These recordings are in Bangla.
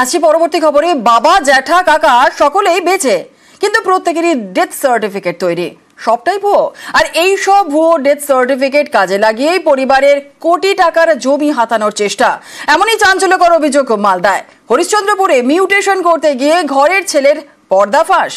আসছি পরবর্তী খবরে। বাবা, জ্যাঠা, কাকা সকলেই বেঁচে, কিন্তু প্রত্যেকেরই ডেথ সার্টিফিকেট তৈরি, সবটাই ভুয়ো। আর এই সব ভুয়ো ডেথ সার্টিফিকেট কাজে লাগিয়েই পরিবারের কোটি টাকার জমি হাতানোর চেষ্টা। এমনই চাঞ্চল্যকর অভিযোগ মালদায়। হরিশ্চন্দ্রপুরে মিউটেশন করতে গিয়ে ঘরের ছেলের পর্দাফাঁস।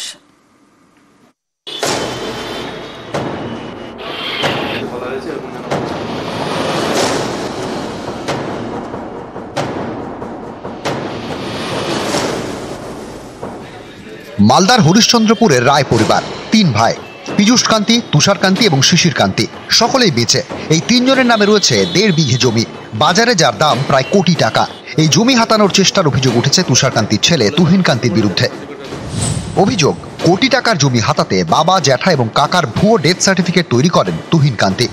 মালদার হরিশ্চন্দ্রপুরের রায় পরিবার, 3 ভাই, পীযূষ কান্তি, তুষার কান্তি এবং শিশির কান্তি, সকলেই বেঁচে। এই 3 জনের নামে রয়েছে 1.5 বিঘে জমি, বাজারে যার দাম প্রায় কোটি টাকা। এই জমি হাতানোর চেষ্টার অভিযোগ উঠেছে তুষার কান্তির ছেলে তুহিন কান্তির বিরুদ্ধে। অভিযোগ, কোটি টাকার জমি হাতাতে বাবা, জ্যাঠা এবং কাকার ভুয়ো ডেথ সার্টিফিকেট তৈরি করেন তুহিন কান্তি।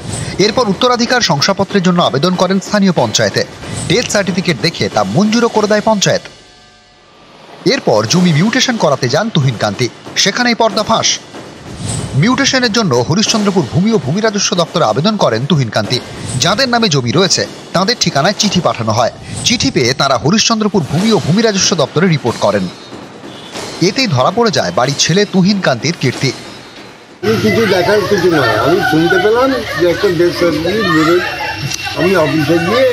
এরপর উত্তরাধিকার শংসাপত্রের জন্য আবেদন করেন স্থানীয় পঞ্চায়েতে। ডেথ সার্টিফিকেট দেখে তা মঞ্জুরও করে দেয় পঞ্চায়েত। এরপর জমি মিউটেশন করাতে যান তুহিন কান্তি, সেখানেই পর্দাফাঁস। মিউটেশনের জন্য হরিশ্চন্দ্রপুর ভূমি ও ভূমি রাজস্ব দপ্তরে আবেদন করেন তুহিন কান্তি। যাদের নামে জমি রয়েছে তাদের ঠিকানায় চিঠি পাঠানো হয়। চিঠি পেয়ে তারা হরিশ্চন্দ্রপুর ভূমি ও ভূমি রাজস্ব দপ্তরে রিপোর্ট করেন। এতেই ধরা পড়ে যায় বাড়ির ছেলে তুহিন কান্তির কীর্তি। কিছু দেখার কিছু নয়, আমি শুনতে পেলাম যে একটা ডেথ সার্টিফিকেট, আমি অফিসে গিয়ে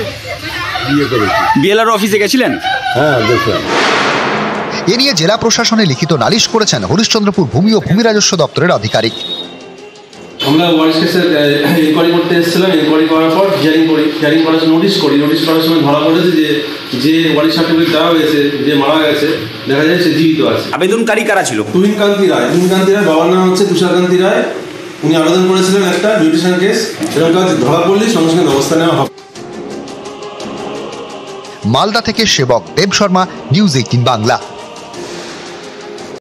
বিয়ে করেছি। বিএলআর অফিসে গেছিলেন? হ্যাঁ, দেখলাম। এ নিয়ে জেলা প্রশাসনে লিখিত নালিশ করেছেন হরিশ্চন্দ্রপুর ভূমি ও ভূমি রাজস্ব দপ্তরের আধিকারিক। আমরা ওয়ারিশ কেসে ইনকোয়ারি করতে এসেছিলাম। ইনকোয়ারি করার পর হিয়ারিং করার জন্য নোটিশ করার সময় ধরা পড়েছে যে ওয়ারিশ সার্টিফিকেট দেওয়া হয়েছে, যে মারা গেছে, দেখা যায় সে জীবিত আছে। আবেদনকারী কারা ছিল? তুহিন কান্তি রায়। বাবার নাম হচ্ছে তুষার কান্তি রায়। উনি আবেদন করেছিলেন একটা মিউটেশন কেস। এরকম কাজ ধরা পড়লে সঙ্গে সঙ্গে ব্যবস্থা নেওয়া হবে। মালদা থেকে সেবক দেব শর্মা, নিউজ 18 বাংলা।